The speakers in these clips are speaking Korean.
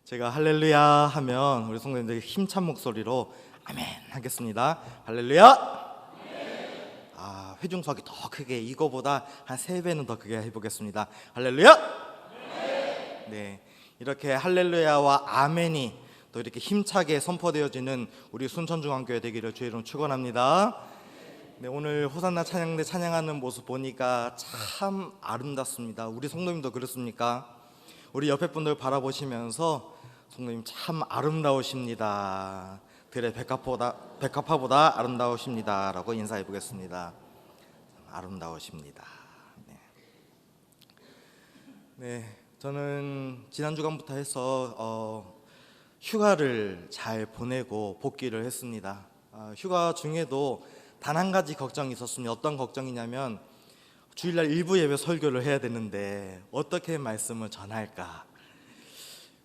제가 할렐루야 하면 우리 성도님들 힘찬 목소리로 아멘 하겠습니다. 할렐루야. 회중석이 더 크게, 이거보다 한 3배는 더 크게 해보겠습니다. 할렐루야. 네, 이렇게 할렐루야와 아멘이 또 이렇게 힘차게 선포되어지는 우리 순천중앙교회 되기를 주의 이름으로 축원합니다. 네, 오늘 호산나 찬양대 찬양하는 모습 보니까 참 아름답습니다. 우리 성도님도 그렇습니까? 우리 옆에 분들 바라보시면서 성도님 참 아름다우십니다. 들의 백합화보다 아름다우십니다 라고 인사해 보겠습니다. 아름다우십니다. 네, 저는 지난 주간부터 해서 휴가를 잘 보내고 복귀를 했습니다. 휴가 중에도 단 한 가지 걱정이 있었습니다. 어떤 걱정이냐면 주일날 일부 예배 설교를 해야 되는데 어떻게 말씀을 전할까?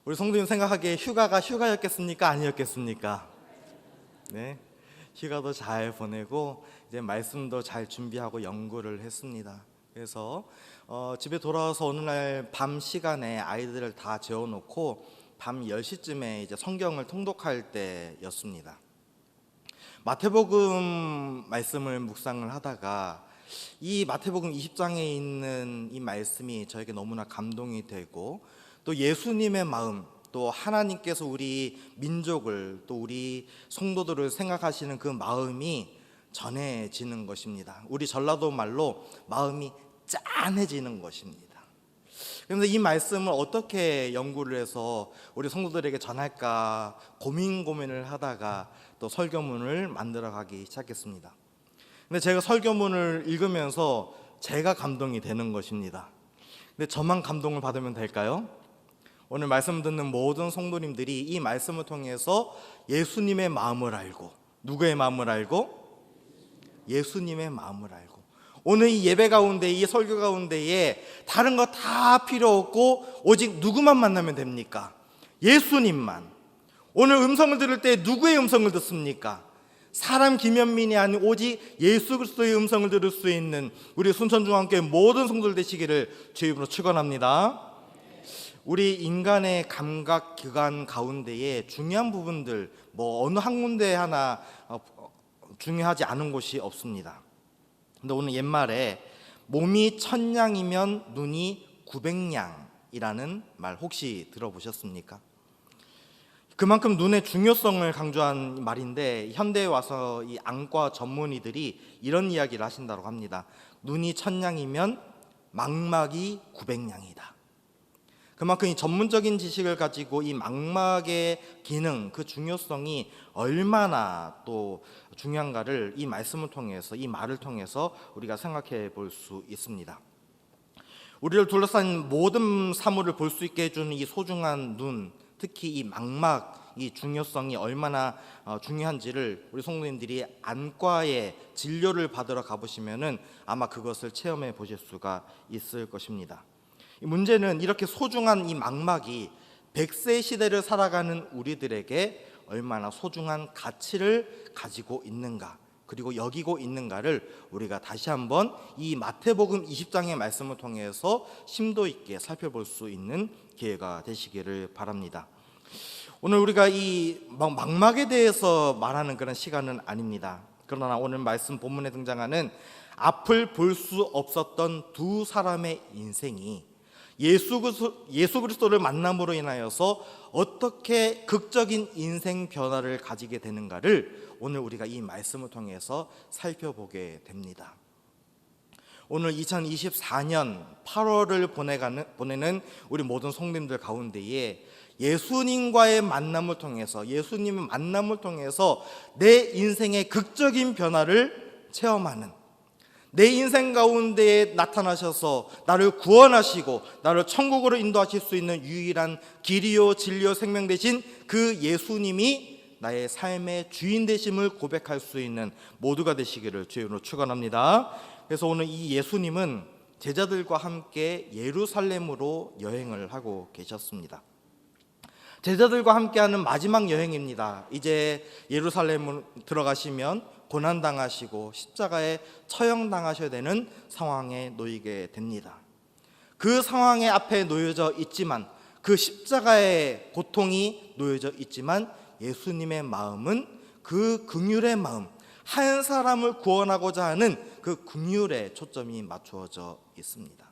우리 성도님 생각하기에 휴가가 휴가였겠습니까? 아니었겠습니까? 네, 휴가도 잘 보내고 이제 말씀도 잘 준비하고 연구를 했습니다. 그래서 집에 돌아와서 어느 날 밤 시간에 아이들을 다 재워놓고 밤 10시쯤에 이제 성경을 통독할 때였습니다. 마태복음 말씀을 묵상을 하다가 이 마태복음 20장에 있는 이 말씀이 저에게 너무나 감동이 되고, 또 예수님의 마음, 또 하나님께서 우리 민족을, 또 우리 성도들을 생각하시는 그 마음이 전해지는 것입니다. 우리 전라도 말로 마음이 짠해지는 것입니다. 그런데 이 말씀을 어떻게 연구를 해서 우리 성도들에게 전할까 고민을 하다가 또 설교문을 만들어 가기 시작했습니다. 근데 제가 설교문을 읽으면서 제가 감동이 되는 것입니다. 근데 저만 감동을 받으면 될까요? 오늘 말씀 듣는 모든 성도님들이 이 말씀을 통해서 예수님의 마음을 알고, 누구의 마음을 알고? 예수님의 마음을 알고, 오늘 이 예배 가운데, 이 설교 가운데에 다른 거 다 필요 없고 오직 누구만 만나면 됩니까? 예수님만. 오늘 음성을 들을 때 누구의 음성을 듣습니까? 사람 김현민이 아닌 오직 예수 그리스도의 음성을 들을 수 있는 우리 순천중앙교회 모든 성도들 되시기를 주의 이름으로 축원합니다. 우리 인간의 감각 기관 가운데에 중요한 부분들, 어느 한 군데 하나 중요하지 않은 곳이 없습니다. 근데 오늘 옛말에 몸이 1000양이면 눈이 900양이라는 말 혹시 들어보셨습니까? 그만큼 눈의 중요성을 강조한 말인데, 현대에 와서 이 안과 전문의들이 이런 이야기를 하신다고 합니다. 눈이 1000양이면 망막이 900양이다. 그만큼 이 전문적인 지식을 가지고 이 망막의 기능, 그 중요성이 얼마나 또 중요한가를 이 말씀을 통해서, 이 말을 통해서 우리가 생각해 볼 수 있습니다. 우리를 둘러싼 모든 사물을 볼 수 있게 해주는 이 소중한 눈, 특히 이 망막, 이 중요성이 얼마나 중요한지를 우리 성도님들이 안과의 진료를 받으러 가보시면은 아마 그것을 체험해 보실 수가 있을 것입니다. 문제는 이렇게 소중한 이 망막이 100세 시대를 살아가는 우리들에게 얼마나 소중한 가치를 가지고 있는가, 그리고 여기고 있는가를 우리가 다시 한번 이 마태복음 20장의 말씀을 통해서 심도 있게 살펴볼 수 있는 기회가 되시기를 바랍니다. 오늘 우리가 이 망막에 대해서 말하는 그런 시간은 아닙니다. 그러나 오늘 말씀 본문에 등장하는 앞을 볼 수 없었던 두 사람의 인생이 예수 그리스도를 만남으로 인하여서 어떻게 극적인 인생 변화를 가지게 되는가를 오늘 우리가 이 말씀을 통해서 살펴보게 됩니다. 오늘 2024년 8월을 보내는 우리 모든 성도님들 가운데에 예수님과의 만남을 통해서, 예수님의 만남을 통해서 내 인생의 극적인 변화를 체험하는, 내 인생 가운데에 나타나셔서 나를 구원하시고 나를 천국으로 인도하실 수 있는 유일한 길이요 진리요 생명 되신 그 예수님이 나의 삶의 주인 되심을 고백할 수 있는 모두가 되시기를 주의 이름으로 축원합니다. 그래서 오늘 이 예수님은 제자들과 함께 예루살렘으로 여행을 하고 계셨습니다. 제자들과 함께하는 마지막 여행입니다. 이제 예루살렘 들어가시면 고난당하시고 십자가에 처형당하셔야 되는 상황에 놓이게 됩니다. 그 상황에 앞에 놓여져 있지만 그 십자가의 고통이 놓여져 있지만 예수님의 마음은 그 긍휼의 마음, 한 사람을 구원하고자 하는 그 긍휼에 초점이 맞추어져 있습니다.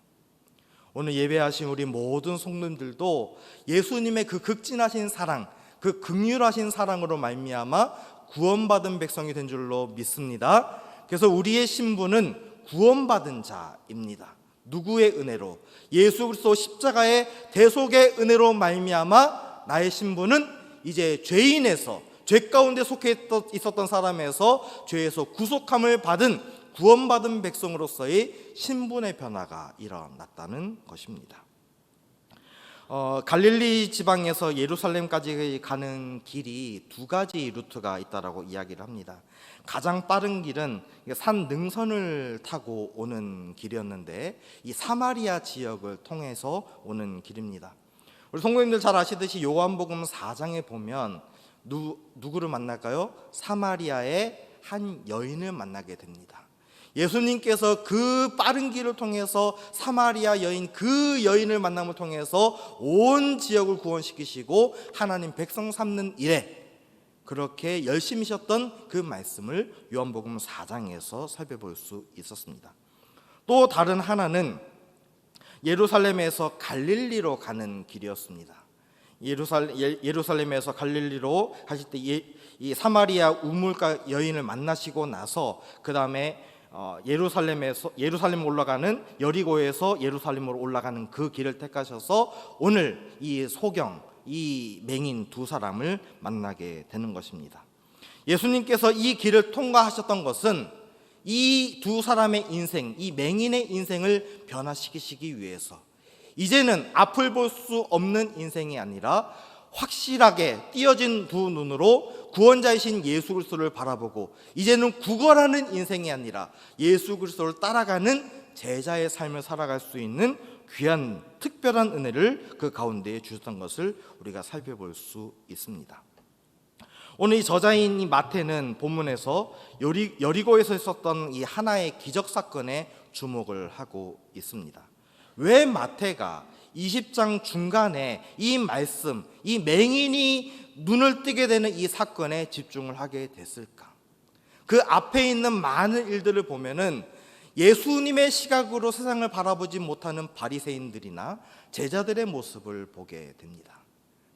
오늘 예배하신 우리 모든 성도님들도 예수님의 그 극진하신 사랑, 그 긍휼하신 사랑으로 말미암아 구원받은 백성이 된 줄로 믿습니다. 그래서 우리의 신분은 구원받은 자입니다. 누구의 은혜로? 예수 그리스도 십자가의 대속의 은혜로 말미암아 나의 신분은 이제 죄인에서, 죄 가운데 속해 있었던 사람에서 죄에서 구속함을 받은 구원받은 백성으로서의 신분의 변화가 일어났다는 것입니다. 갈릴리 지방에서 예루살렘까지 가는 길이 두 가지 루트가 있다라고 이야기를 합니다. 가장 빠른 길은 산 능선을 타고 오는 길이었는데 이 사마리아 지역을 통해서 오는 길입니다. 우리 성도님들 잘 아시듯이 요한복음 4장에 보면 누구를 만날까요? 사마리아의 한 여인을 만나게 됩니다. 예수님께서 그 빠른 길을 통해서 사마리아 여인, 그 여인을 만남을 통해서 온 지역을 구원시키시고 하나님 백성 삼는 일에 그렇게 열심히셨던 그 말씀을 요한복음 4장에서 살펴볼 수 있었습니다. 또 다른 하나는 예루살렘에서 갈릴리로 가는 길이었습니다. 예루살렘에서 갈릴리로 가실 때 이 사마리아 우물가 여인을 만나시고 나서 그 다음에 예루살렘 올라가는 여리고에서 예루살렘으로 올라가는 그 길을 택하셔서 오늘 이 소경, 이 맹인 두 사람을 만나게 되는 것입니다. 예수님께서 이 길을 통과하셨던 것은 이 두 사람의 인생, 이 맹인의 인생을 변화시키시기 위해서 이제는 앞을 볼 수 없는 인생이 아니라 확실하게 띄어진 두 눈으로 구원자이신 예수 그리스도를 바라보고 이제는 구걸하는 인생이 아니라 예수 그리스도를 따라가는 제자의 삶을 살아갈 수 있는 귀한 특별한 은혜를 그 가운데에 주셨던 것을 우리가 살펴볼 수 있습니다. 오늘 이 저자인 이 마태는 본문에서 여리고에서 있었던 이 하나의 기적 사건에 주목을 하고 있습니다. 왜 마태가 20장 중간에 이 말씀, 이 맹인이 눈을 뜨게 되는 이 사건에 집중을 하게 됐을까? 그 앞에 있는 많은 일들을 보면은 예수님의 시각으로 세상을 바라보지 못하는 바리새인들이나 제자들의 모습을 보게 됩니다.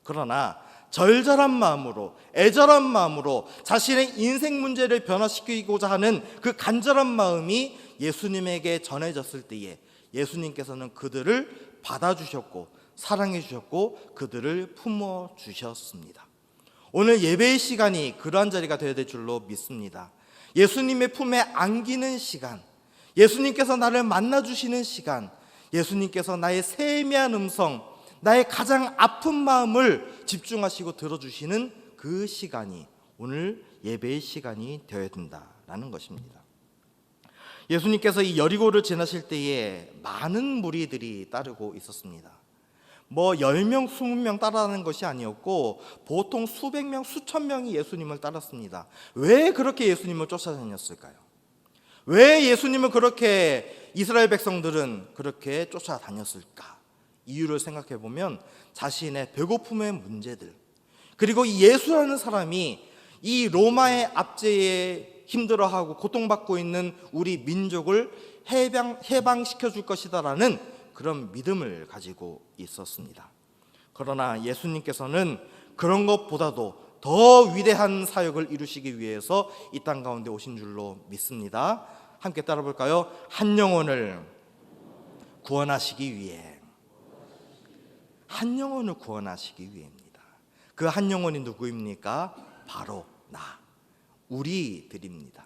그러나 절절한 마음으로, 애절한 마음으로 자신의 인생 문제를 변화시키고자 하는 그 간절한 마음이 예수님에게 전해졌을 때에 예수님께서는 그들을 받아주셨고 사랑해 주셨고 그들을 품어 주셨습니다. 오늘 예배의 시간이 그러한 자리가 되어야 될 줄로 믿습니다. 예수님의 품에 안기는 시간, 예수님께서 나를 만나주시는 시간, 예수님께서 나의 세미한 음성, 나의 가장 아픈 마음을 집중하시고 들어주시는 그 시간이 오늘 예배의 시간이 되어야 된다라는 것입니다. 예수님께서 이 여리고를 지나실 때에 많은 무리들이 따르고 있었습니다. 10명, 20명 따라하는 것이 아니었고 보통 수백 명, 수천 명이 예수님을 따랐습니다. 왜 그렇게 예수님을 쫓아다녔을까요? 왜 예수님을 그렇게 이스라엘 백성들은 그렇게 쫓아다녔을까? 이유를 생각해 보면 자신의 배고픔의 문제들, 그리고 이 예수라는 사람이 이 로마의 압제에 힘들어하고 고통받고 있는 우리 민족을 해방시켜 줄 것이다라는 그런 믿음을 가지고 있었습니다. 그러나 예수님께서는 그런 것보다도 더 위대한 사역을 이루시기 위해서 이 땅 가운데 오신 줄로 믿습니다. 함께 따라 볼까요? 한 영혼을 구원하시기 위해, 한 영혼을 구원하시기 위해입니다. 그 한 영혼이 누구입니까? 바로 나, 우리들입니다.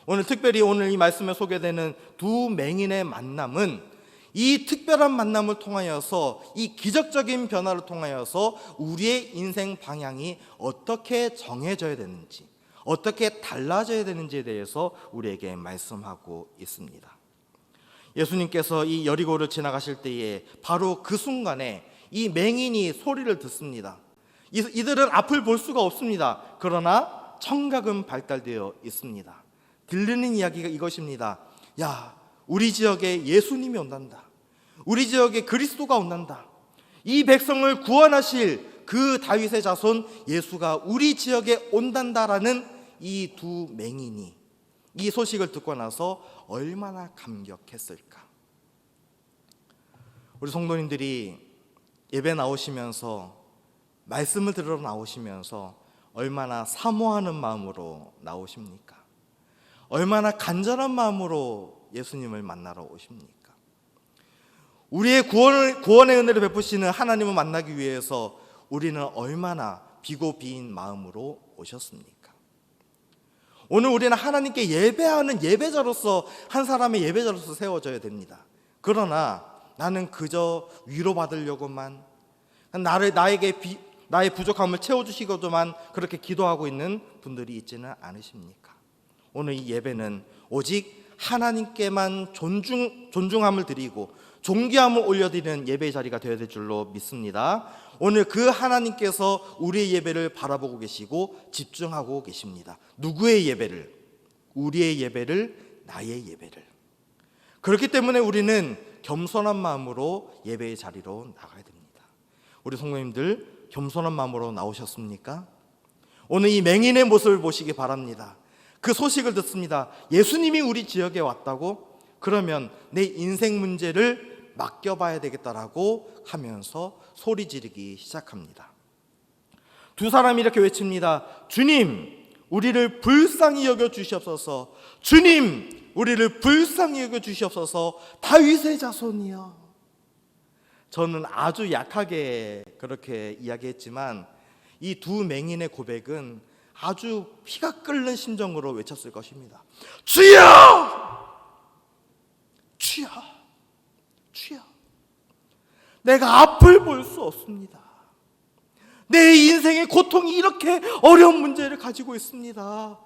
오늘 특별히 오늘 이 말씀에 소개되는 두 맹인의 만남은 이 특별한 만남을 통하여서 이 기적적인 변화를 통하여서 우리의 인생 방향이 어떻게 정해져야 되는지, 어떻게 달라져야 되는지에 대해서 우리에게 말씀하고 있습니다. 예수님께서 이 여리고를 지나가실 때에 바로 그 순간에 이 맹인이 소리를 듣습니다. 이들은 앞을 볼 수가 없습니다. 그러나 청각은 발달되어 있습니다. 들리는 이야기가 이것입니다. 야, 우리 지역에 예수님이 온단다. 우리 지역에 그리스도가 온단다. 이 백성을 구원하실 그 다윗의 자손 예수가 우리 지역에 온단다라는 이 두 맹인이 이 소식을 듣고 나서 얼마나 감격했을까. 우리 성도님들이 예배 나오시면서 말씀을 들으러 나오시면서 얼마나 사모하는 마음으로 나오십니까? 얼마나 간절한 마음으로 예수님을 만나러 오십니까? 우리의 구원의 은혜를 베푸시는 하나님을 만나기 위해서 우리는 얼마나 비고 비인 마음으로 오셨습니까? 오늘 우리는 하나님께 예배하는 예배자로서, 한 사람의 예배자로서 세워져야 됩니다. 그러나 나는 그저 위로받으려고만, 나의 부족함을 채워주시고도만 그렇게 기도하고 있는 분들이 있지는 않으십니까? 오늘 이 예배는 오직 하나님께만 존중함을 드리고 존귀함을 올려드리는 예배의 자리가 되어야 될 줄로 믿습니다. 오늘 그 하나님께서 우리의 예배를 바라보고 계시고 집중하고 계십니다. 누구의 예배를? 우리의 예배를, 나의 예배를. 그렇기 때문에 우리는 겸손한 마음으로 예배의 자리로 나가야 됩니다. 우리 성도님들 겸손한 마음으로 나오셨습니까? 오늘 이 맹인의 모습을 보시기 바랍니다. 그 소식을 듣습니다. 예수님이 우리 지역에 왔다고? 그러면 내 인생 문제를 맡겨봐야 되겠다라고 하면서 소리 지르기 시작합니다. 두 사람이 이렇게 외칩니다. 주님, 우리를 불쌍히 여겨 주시옵소서. 주님, 우리를 불쌍히 여겨 주시옵소서. 다윗의 자손이여. 저는 아주 약하게 그렇게 이야기했지만 이 두 맹인의 고백은 아주 피가 끓는 심정으로 외쳤을 것입니다. 주여! 주여! 주여! 내가 앞을 볼 수 없습니다. 내 인생의 고통이 이렇게 어려운 문제를 가지고 있습니다.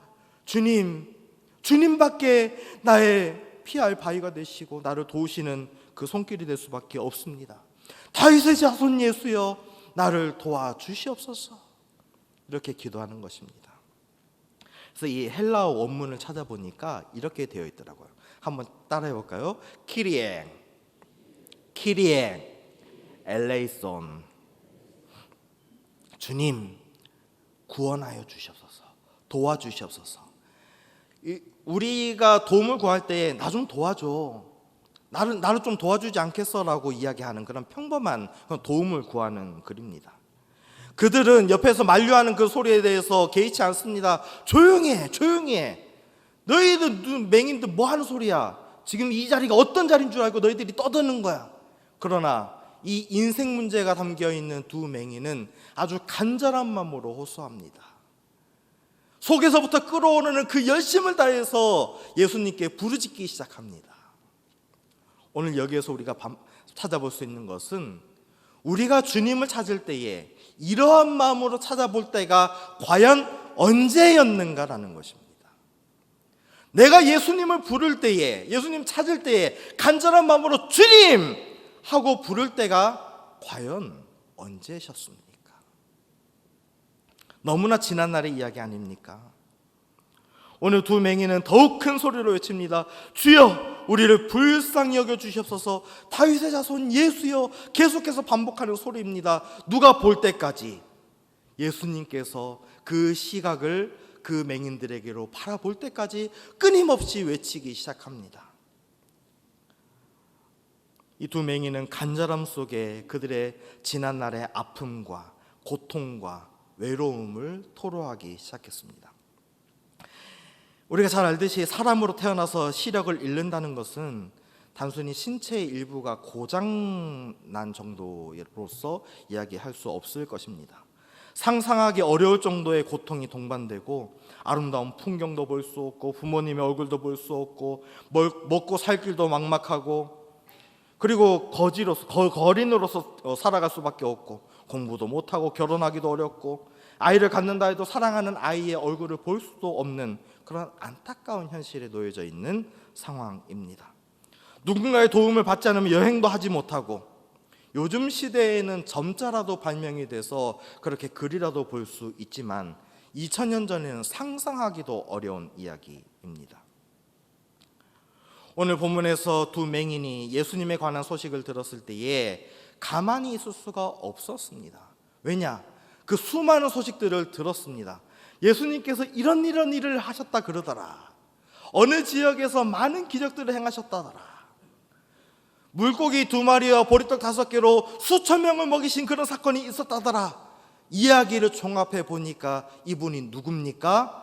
주님, 주님밖에 나의 피할 바위가 되시고 나를 도우시는 그 손길이 될 수밖에 없습니다. 다윗의 자손 예수여, 나를 도와주시옵소서. 이렇게 기도하는 것입니다. 그래서 이 헬라어 원문을 찾아보니까 이렇게 되어 있더라고요. 한번 따라해 볼까요? 키리엥, 키리엥, 엘레이손. 주님, 구원하여 주시옵소서. 도와주시옵소서. 우리가 도움을 구할 때 나 좀 도와줘, 나를 좀 도와주지 않겠어라고 이야기하는 그런 평범한 도움을 구하는 글입니다. 그들은 옆에서 만류하는 그 소리에 대해서 개의치 않습니다. 조용히 해, 조용히 해. 너희들 맹인들 뭐 하는 소리야? 지금 이 자리가 어떤 자리인 줄 알고 너희들이 떠드는 거야. 그러나 이 인생 문제가 담겨있는 두 맹인은 아주 간절한 마음으로 호소합니다. 속에서부터 끓어오르는 그 열심을 다해서 예수님께 부르짖기 시작합니다. 오늘 여기에서 우리가 찾아볼 수 있는 것은 우리가 주님을 찾을 때에 이러한 마음으로 찾아볼 때가 과연 언제였는가라는 것입니다. 내가 예수님을 부를 때에, 예수님 찾을 때에 간절한 마음으로 주님! 하고 부를 때가 과연 언제셨습니까? 너무나 지난 날의 이야기 아닙니까? 오늘 두 맹인은 더욱 큰 소리로 외칩니다. 주여, 우리를 불쌍히 여겨 주시옵소서. 다윗의 자손 예수여. 계속해서 반복하는 소리입니다. 누가 볼 때까지? 예수님께서 그 시각을 그 맹인들에게로 바라볼 때까지 끊임없이 외치기 시작합니다. 이 두 맹인은 간절함 속에 그들의 지난날의 아픔과 고통과 외로움을 토로하기 시작했습니다. 우리가 잘 알듯이 사람으로 태어나서 시력을 잃는다는 것은 단순히 신체의 일부가 고장난 정도로서 이야기할 수 없을 것입니다. 상상하기 어려울 정도의 고통이 동반되고 아름다운 풍경도 볼 수 없고 부모님의 얼굴도 볼 수 없고 먹고 살 길도 막막하고 그리고 거린으로서 살아갈 수밖에 없고 공부도 못하고 결혼하기도 어렵고 아이를 갖는다 해도 사랑하는 아이의 얼굴을 볼 수도 없는 그런 안타까운 현실에 놓여져 있는 상황입니다. 누군가의 도움을 받지 않으면 여행도 하지 못하고 요즘 시대에는 점자라도 발명이 돼서 그렇게 글이라도 볼 수 있지만 2000년 전에는 상상하기도 어려운 이야기입니다. 오늘 본문에서 두 맹인이 예수님에 관한 소식을 들었을 때에 가만히 있을 수가 없었습니다. 왜냐? 그 수많은 소식들을 들었습니다. 예수님께서 이런 일을 하셨다 그러더라. 어느 지역에서 많은 기적들을 행하셨다더라. 물고기 2마리와 보리떡 5개로 수천 명을 먹이신 그런 사건이 있었다더라. 이야기를 종합해 보니까 이분이 누굽니까?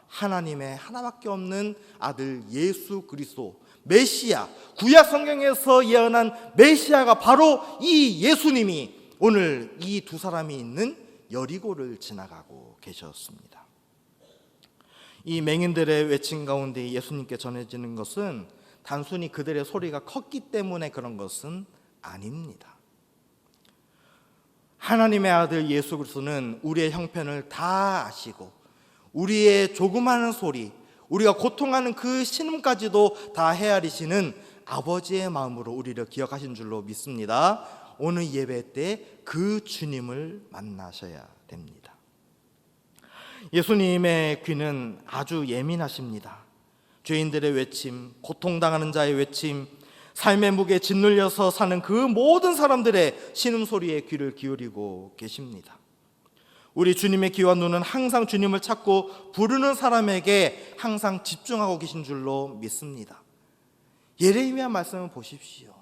하나님의 하나밖에 없는 아들 예수 그리스도, 메시아, 구약 성경에서 예언한 메시아가 바로 이 예수님이 오늘 이 두 사람이 있는 여리고를 지나가고 계셨습니다. 이 맹인들의 외침 가운데 예수님께 전해지는 것은 단순히 그들의 소리가 컸기 때문에 그런 것은 아닙니다. 하나님의 아들 예수 그리스도는 우리의 형편을 다 아시고 우리의 조그마한 소리, 우리가 고통하는 그 신음까지도 다 헤아리시는 아버지의 마음으로 우리를 기억하신 줄로 믿습니다. 오늘 예배 때 그 주님을 만나셔야 됩니다. 예수님의 귀는 아주 예민하십니다. 죄인들의 외침, 고통당하는 자의 외침, 삶의 무게에 짓눌려서 사는 그 모든 사람들의 신음소리에 귀를 기울이고 계십니다. 우리 주님의 귀와 눈은 항상 주님을 찾고 부르는 사람에게 항상 집중하고 계신 줄로 믿습니다. 예레미야 말씀을 보십시오.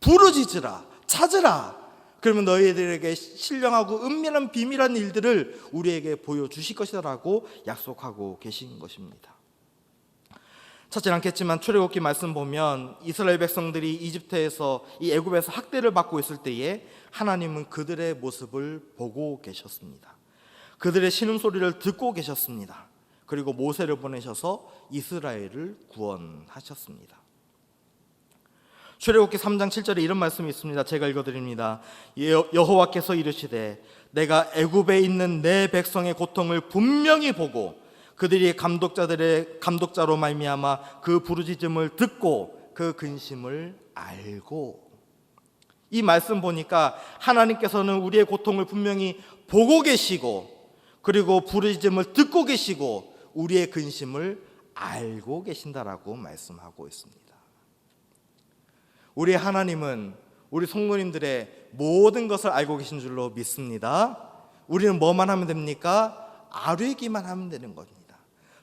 부르짖으라, 찾으라. 그러면 너희들에게 신령하고 은밀한 비밀한 일들을 우리에게 보여주실 것이라고 약속하고 계신 것입니다. 찾지 않겠지만 출애굽기 말씀 보면 이스라엘 백성들이 이집트에서 이 애굽에서 학대를 받고 있을 때에 하나님은 그들의 모습을 보고 계셨습니다. 그들의 신음소리를 듣고 계셨습니다. 그리고 모세를 보내셔서 이스라엘을 구원하셨습니다. 출애굽기 3장 7절에 이런 말씀이 있습니다. 제가 읽어드립니다. 여호와께서 이르시되 내가 애굽에 있는 내 백성의 고통을 분명히 보고 그들이 감독자로 말미암아 그 부르짖음을 듣고 그 근심을 알고. 이 말씀 보니까 하나님께서는 우리의 고통을 분명히 보고 계시고 그리고 부르짖음을 듣고 계시고 우리의 근심을 알고 계신다라고 말씀하고 있습니다. 우리 하나님은 우리 성도님들의 모든 것을 알고 계신 줄로 믿습니다. 우리는 뭐만 하면 됩니까? 아뢰기만 하면 되는 겁니다.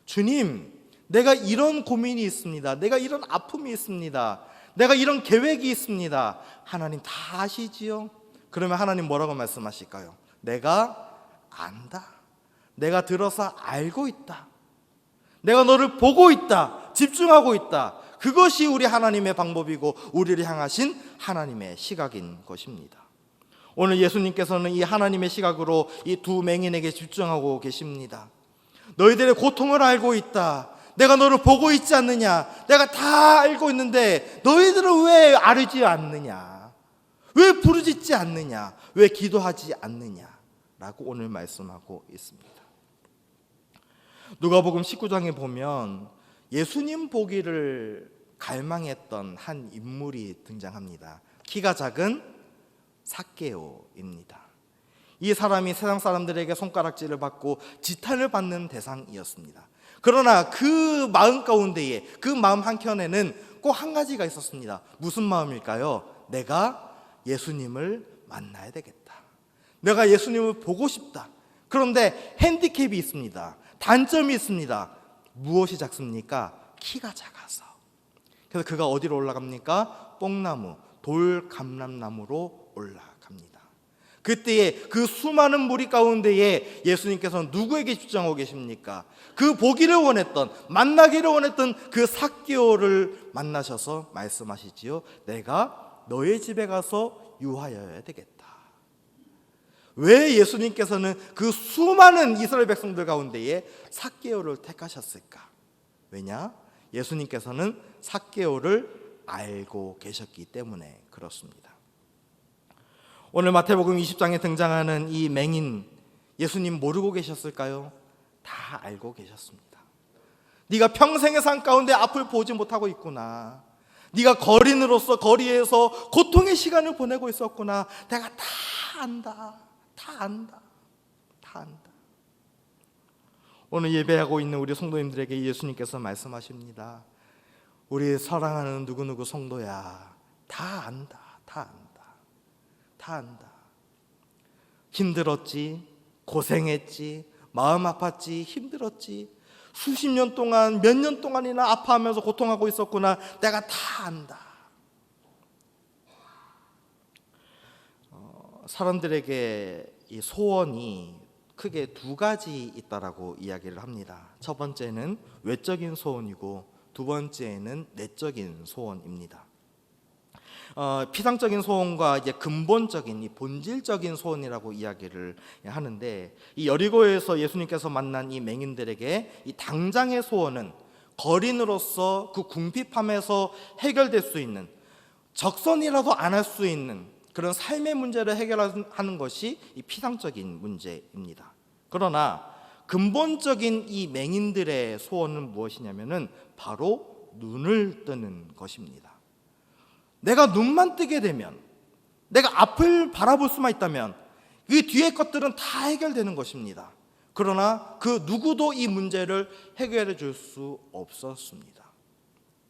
주님, 내가 이런 고민이 있습니다. 내가 이런 아픔이 있습니다. 내가 이런 계획이 있습니다. 하나님 다 아시지요? 그러면 하나님 뭐라고 말씀하실까요? 내가 안다. 내가 들어서 알고 있다. 내가 너를 보고 있다. 집중하고 있다. 그것이 우리 하나님의 방법이고 우리를 향하신 하나님의 시각인 것입니다. 오늘 예수님께서는 이 하나님의 시각으로 이 두 맹인에게 집중하고 계십니다. 너희들의 고통을 알고 있다. 내가 너를 보고 있지 않느냐. 내가 다 알고 있는데 너희들은 왜 아뢰지 않느냐. 왜 부르짖지 않느냐. 왜 기도하지 않느냐 라고 오늘 말씀하고 있습니다. 누가복음 19장에 보면 예수님 보기를 갈망했던 한 인물이 등장합니다. 키가 작은 삭개오입니다. 이 사람이 세상 사람들에게 손가락질을 받고 지탄을 받는 대상이었습니다. 그러나 그 마음 가운데에 그 마음 한켠에는 꼭 한 가지가 있었습니다. 무슨 마음일까요? 내가 예수님을 만나야 되겠다. 내가 예수님을 보고 싶다. 그런데 핸디캡이 있습니다. 단점이 있습니다. 무엇이 작습니까? 키가 작아서. 그래서 그가 어디로 올라갑니까? 뽕나무, 돌감람나무로 올라갑니다. 그때에 그 수많은 무리 가운데에 예수님께서는 누구에게 집중하고 계십니까? 그 보기를 원했던, 만나기를 원했던 그 삭개오를 만나셔서 말씀하시지요. 내가 너의 집에 가서 유하여야 되겠다. 왜 예수님께서는 그 수많은 이스라엘 백성들 가운데에 삭개오를 택하셨을까? 왜냐? 예수님께서는 삭개오를 알고 계셨기 때문에 그렇습니다. 오늘 마태복음 20장에 등장하는 이 맹인, 예수님 모르고 계셨을까요? 다 알고 계셨습니다. 네가 평생의 삶 가운데 앞을 보지 못하고 있구나. 네가 거린으로서 거리에서 고통의 시간을 보내고 있었구나. 내가 다 안다. 다 안다. 다 안다. 오늘 예배하고 있는 우리 성도님들에게 예수님께서 말씀하십니다. 우리 사랑하는 누구누구 성도야, 다 안다. 다 안다. 다 안다. 힘들었지, 고생했지, 마음 아팠지, 힘들었지, 수십 년 동안, 몇 년 동안이나 아파하면서 고통하고 있었구나. 내가 다 안다. 사람들에게 이 소원이 크게 두 가지 있다라고 이야기를 합니다. 첫 번째는 외적인 소원이고 두 번째는 내적인 소원입니다. 피상적인 소원과 이제 근본적인 이 본질적인 소원이라고 이야기를 하는데, 이 여리고에서 예수님께서 만난 이 맹인들에게 이 당장의 소원은 거린으로서 그 궁핍함에서 해결될 수 있는, 적선이라도 안 할 수 있는 그런 삶의 문제를 해결하는 것이 이 피상적인 문제입니다. 그러나 근본적인 이 맹인들의 소원은 무엇이냐면은 바로 눈을 뜨는 것입니다. 내가 눈만 뜨게 되면, 내가 앞을 바라볼 수만 있다면 이 뒤의 것들은 다 해결되는 것입니다. 그러나 그 누구도 이 문제를 해결해 줄 수 없었습니다.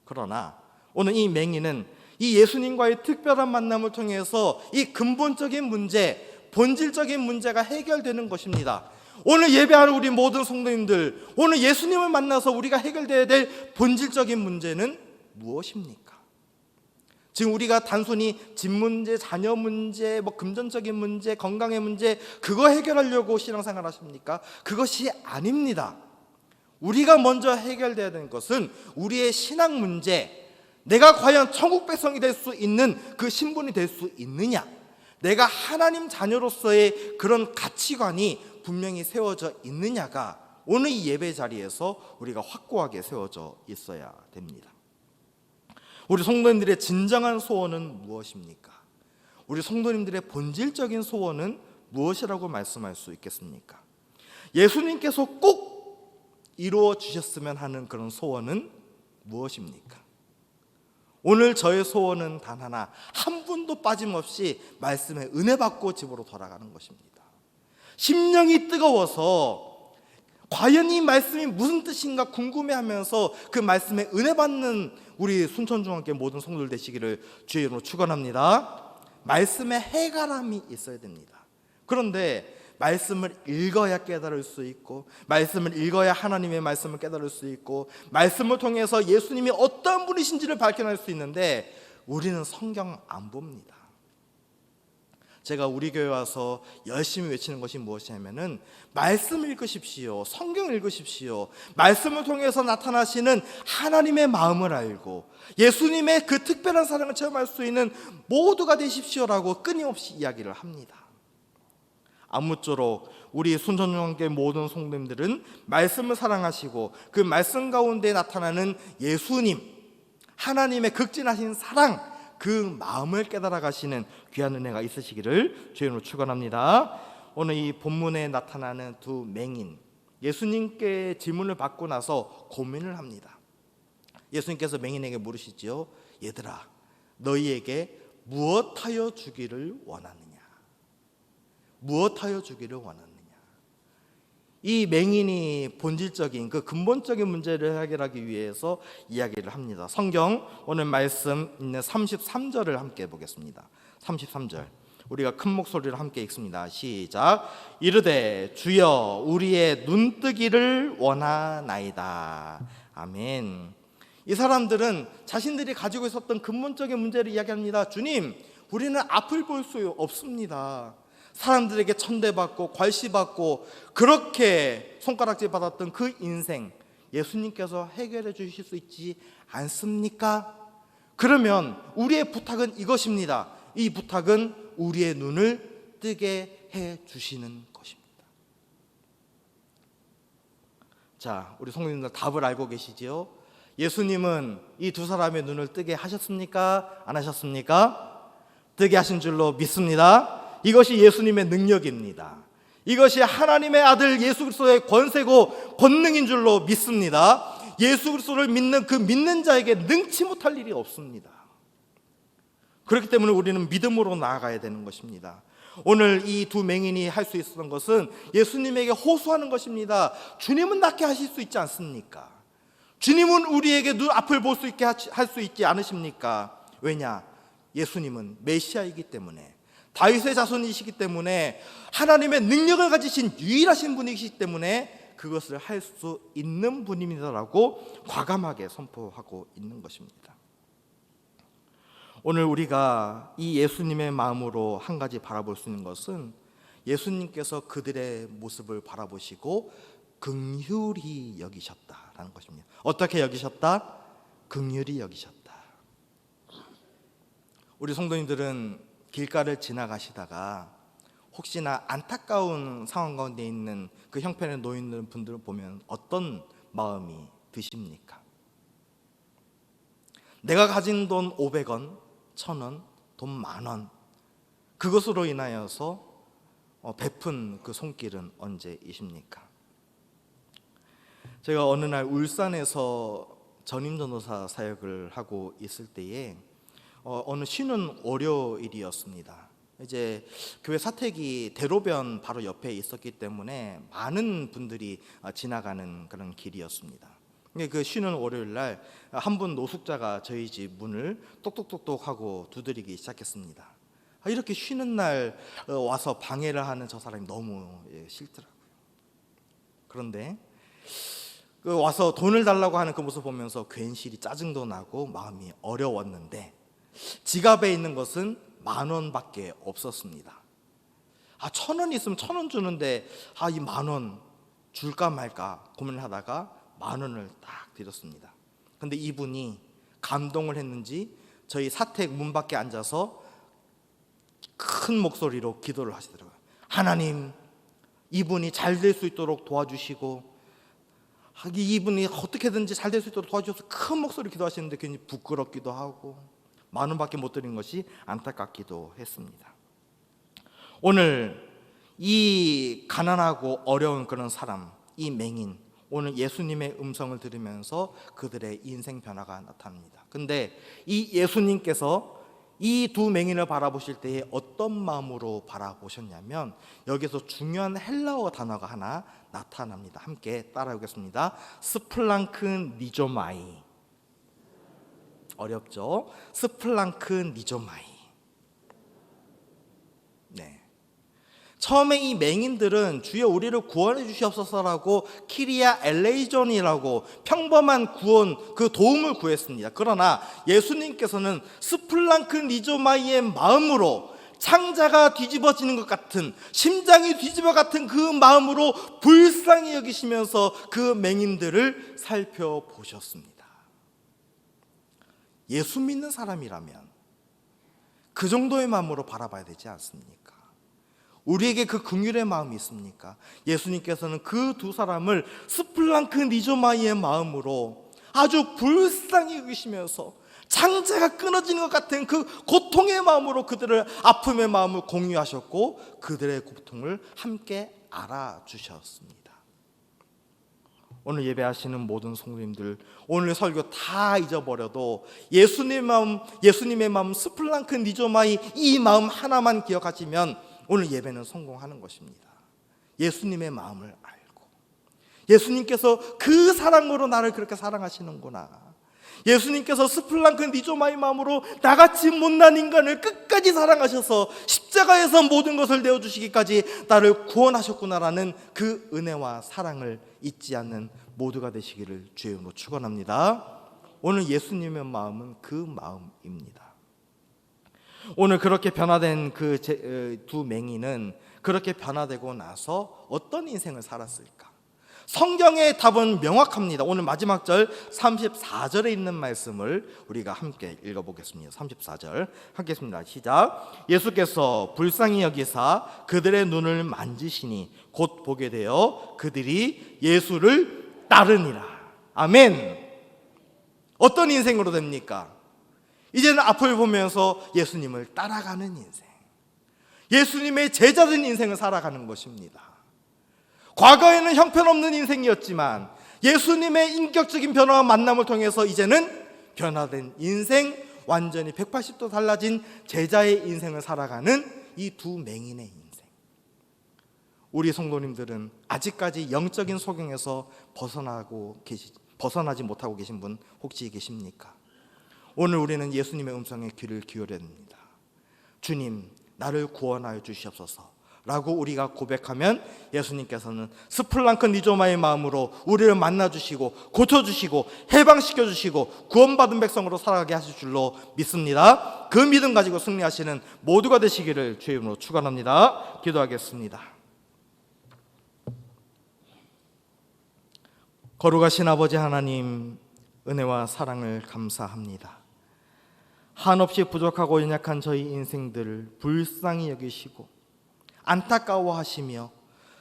그러나 오늘 이 맹인은 이 예수님과의 특별한 만남을 통해서 이 근본적인 문제, 본질적인 문제가 해결되는 것입니다. 오늘 예배하는 우리 모든 성도님들, 오늘 예수님을 만나서 우리가 해결돼야 될 본질적인 문제는 무엇입니까? 지금 우리가 단순히 집 문제, 자녀 문제, 금전적인 문제, 건강의 문제, 그거 해결하려고 신앙생활 하십니까? 그것이 아닙니다. 우리가 먼저 해결돼야 되는 것은 우리의 신앙 문제, 내가 과연 천국 백성이 될 수 있는 그 신분이 될 수 있느냐, 내가 하나님 자녀로서의 그런 가치관이 분명히 세워져 있느냐가 오늘 이 예배 자리에서 우리가 확고하게 세워져 있어야 됩니다. 우리 성도님들의 진정한 소원은 무엇입니까? 우리 성도님들의 본질적인 소원은 무엇이라고 말씀할 수 있겠습니까? 예수님께서 꼭 이루어 주셨으면 하는 그런 소원은 무엇입니까? 오늘 저의 소원은 단 하나, 한 분도 빠짐없이 말씀에 은혜 받고 집으로 돌아가는 것입니다. 심령이 뜨거워서 과연 이 말씀이 무슨 뜻인가 궁금해하면서 그 말씀에 은혜 받는 우리 순천중앙교회 모든 성도들 되시기를 주의 이름으로 축원합니다. 말씀에 해가람이 있어야 됩니다. 그런데 말씀을 읽어야 깨달을 수 있고, 말씀을 읽어야 하나님의 말씀을 깨달을 수 있고, 말씀을 통해서 예수님이 어떤 분이신지를 발견할 수 있는데 우리는 성경 안 봅니다. 제가 우리 교회 와서 열심히 외치는 것이 무엇이냐면은 말씀을 읽으십시오. 성경을 읽으십시오. 말씀을 통해서 나타나시는 하나님의 마음을 알고 예수님의 그 특별한 사랑을 체험할 수 있는 모두가 되십시오라고 끊임없이 이야기를 합니다. 아무쪼록 우리 순천중앙교회 모든 성도님들은 말씀을 사랑하시고 그 말씀 가운데 나타나는 예수님, 하나님의 극진하신 사랑, 그 마음을 깨달아 가시는 귀한 은혜가 있으시기를 주님으로 축원합니다. 오늘 이 본문에 나타나는 두 맹인, 예수님께 질문을 받고 나서 고민을 합니다. 예수님께서 맹인에게 물으시죠. 얘들아, 너희에게 무엇하여 주기를 원하느냐? 무엇하여 주기를 원하느냐? 이 맹인이 본질적인 그 근본적인 문제를 해결하기 위해서 이야기를 합니다. 성경 오늘 말씀 있는 33절을 함께 보겠습니다. 33절 우리가 큰 목소리로 함께 읽습니다. 시작. 이르되 주여 우리의 눈뜨기를 원하나이다. 아멘. 이 사람들은 자신들이 가지고 있었던 근본적인 문제를 이야기합니다. 주님, 우리는 앞을 볼 수 없습니다. 사람들에게 천대받고 괄시받고 그렇게 손가락질 받았던 그 인생, 예수님께서 해결해 주실 수 있지 않습니까? 그러면 우리의 부탁은 이것입니다. 이 부탁은 우리의 눈을 뜨게 해 주시는 것입니다. 자, 우리 성도님들 답을 알고 계시지요? 예수님은 이 두 사람의 눈을 뜨게 하셨습니까? 안 하셨습니까? 뜨게 하신 줄로 믿습니다. 이것이 예수님의 능력입니다. 이것이 하나님의 아들 예수 그리스도의 권세고 권능인 줄로 믿습니다. 예수 그리스도를 믿는 그 믿는 자에게 능치 못할 일이 없습니다. 그렇기 때문에 우리는 믿음으로 나아가야 되는 것입니다. 오늘 이 두 맹인이 할 수 있었던 것은 예수님에게 호소하는 것입니다. 주님은 낫게 하실 수 있지 않습니까? 주님은 우리에게 눈 앞을 볼 수 있게 할 수 있지 않으십니까? 왜냐? 예수님은 메시아이기 때문에, 다윗의 자손이시기 때문에 하나님의 능력을 가지신 유일하신 분이시기 때문에 그것을 할 수 있는 분입니다라고 과감하게 선포하고 있는 것입니다. 오늘 우리가 이 예수님의 마음으로 한 가지 바라볼 수 있는 것은 예수님께서 그들의 모습을 바라보시고 긍휼히 여기셨다라는 것입니다. 어떻게 여기셨다? 긍휼히 여기셨다. 우리 성도님들은 길가를 지나가시다가 혹시나 안타까운 상황 가운데 있는 그 형편에 놓여 있는 분들을 보면 어떤 마음이 드십니까? 내가 가진 돈 500원, 1000원, 돈 10,000원, 그것으로 인하여서 베푼 그 손길은 언제이십니까? 제가 어느 날 울산에서 전임 전도사 사역을 하고 있을 때에 어느 쉬는 월요일이었습니다. 이제 교회 사택이 대로변 바로 옆에 있었기 때문에 많은 분들이 지나가는 그런 길이었습니다. 그 쉬는 월요일 날 한 분 노숙자가 저희 집 문을 똑똑똑똑 하고 두드리기 시작했습니다. 이렇게 쉬는 날 와서 방해를 하는 저 사람이 너무 싫더라고요. 그런데 와서 돈을 달라고 하는 그 모습 보면서 괜시리 짜증도 나고 마음이 어려웠는데 지갑에 있는 것은 10,000원밖에 없었습니다. 1,000원 있으면 1,000원 주는데 이 10,000원 줄까 말까 고민을 하다가 10,000원을 딱 드렸습니다. 근데 이분이 감동을 했는지 저희 사택 문 밖에 앉아서 큰 목소리로 기도를 하시더라고요. 하나님, 이분이 잘 될 수 있도록 도와주시고 이분이 어떻게든지 잘 될 수 있도록 도와주셔서 큰 목소리로 기도하시는데 괜히 부끄럽기도 하고 10,000원밖에 못 드린 것이 안타깝기도 했습니다. 오늘 이 가난하고 어려운 그런 사람, 이 맹인, 오늘 예수님의 음성을 들으면서 그들의 인생 변화가 나타납니다. 근데 이 예수님께서 이 두 맹인을 바라보실 때에 어떤 마음으로 바라보셨냐면 여기서 중요한 헬라어 단어가 하나 나타납니다. 함께 따라오겠습니다. 스플랑크 니조마이. 어렵죠? 스플랑크 니조마이. 네. 처음에 이 맹인들은 주여 우리를 구원해 주시옵소서라고 키리아 엘레이존이라고 평범한 구원, 그 도움을 구했습니다. 그러나 예수님께서는 스플랑크 니조마이의 마음으로 창자가 뒤집어지는 것 같은, 심장이 뒤집어 같은 그 마음으로 불쌍히 여기시면서 그 맹인들을 살펴보셨습니다. 예수 믿는 사람이라면 그 정도의 마음으로 바라봐야 되지 않습니까? 우리에게 그 긍휼의 마음이 있습니까? 예수님께서는 그 두 사람을 스플랑크 니조마이의 마음으로 아주 불쌍히 여기시면서 창자가 끊어지는 것 같은 그 고통의 마음으로 그들의 아픔의 마음을 공유하셨고 그들의 고통을 함께 알아주셨습니다. 오늘 예배하시는 모든 성도님들, 오늘 설교 다 잊어버려도 예수님의 마음 스플랑크 니조마이 이 마음 하나만 기억하시면 오늘 예배는 성공하는 것입니다. 예수님의 마음을 알고 예수님께서 그 사랑으로 나를 그렇게 사랑하시는구나. 예수님께서 스플랑크 니조마이 마음으로 나같이 못난 인간을 끝까지 사랑하셔서 십자가에서 모든 것을 내어주시기까지 나를 구원하셨구나라는 그 은혜와 사랑을 잊지 않는 모두가 되시기를 주의 이름으로 축원합니다. 오늘 예수님의 마음은 그 마음입니다. 오늘 그렇게 변화된 그 두 맹인은 그렇게 변화되고 나서 어떤 인생을 살았을까? 성경의 답은 명확합니다. 오늘 마지막 절 34절에 있는 말씀을 우리가 함께 읽어보겠습니다. 34절 함께 했습니다. 시작. 예수께서 불쌍히 여기사 그들의 눈을 만지시니 곧 보게 되어 그들이 예수를 따르니라. 아멘. 어떤 인생으로 됩니까? 이제는 앞을 보면서 예수님을 따라가는 인생, 예수님의 제자된 인생을 살아가는 것입니다. 과거에는 형편없는 인생이었지만 예수님의 인격적인 변화와 만남을 통해서 이제는 변화된 인생, 완전히 180도 달라진 제자의 인생을 살아가는 이 두 맹인의 인생. 우리 성도님들은 아직까지 영적인 소경에서 벗어나지 못하고 계신 분 혹시 계십니까? 오늘 우리는 예수님의 음성에 귀를 기울여야 됩니다. 주님, 나를 구원하여 주시옵소서 라고 우리가 고백하면 예수님께서는 스플랑크 니조마의 마음으로 우리를 만나주시고 고쳐주시고 해방시켜주시고 구원받은 백성으로 살아가게 하실 줄로 믿습니다. 그 믿음 가지고 승리하시는 모두가 되시기를 주의 이름으로 축원합니다. 기도하겠습니다. 거룩하신 아버지 하나님, 은혜와 사랑을 감사합니다. 한없이 부족하고 연약한 저희 인생들을 불쌍히 여기시고 안타까워하시며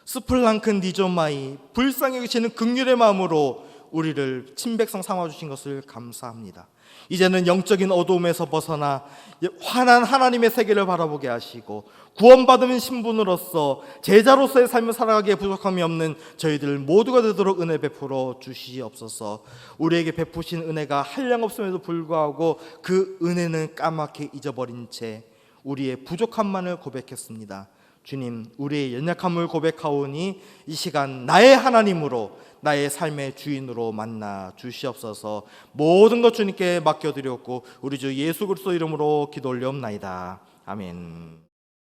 스플랑크 니조마이 불쌍히 여기시는 긍휼의 마음으로 우리를 친백성 삼아주신 것을 감사합니다. 이제는 영적인 어두움에서 벗어나 환한 하나님의 세계를 바라보게 하시고 구원받은 신분으로서 제자로서의 삶을 살아가기에 부족함이 없는 저희들 모두가 되도록 은혜 베풀어 주시옵소서. 우리에게 베푸신 은혜가 한량없음에도 불구하고 그 은혜는 까맣게 잊어버린 채 우리의 부족함만을 고백했습니다. 주님, 우리의 연약함을 고백하오니 이 시간 나의 하나님으로 나의 삶의 주인으로 만나 주시옵소서. 모든 것 주님께 맡겨드렸고 우리 주 예수 그리스도 이름으로 기도 올려옵나이다. 아멘.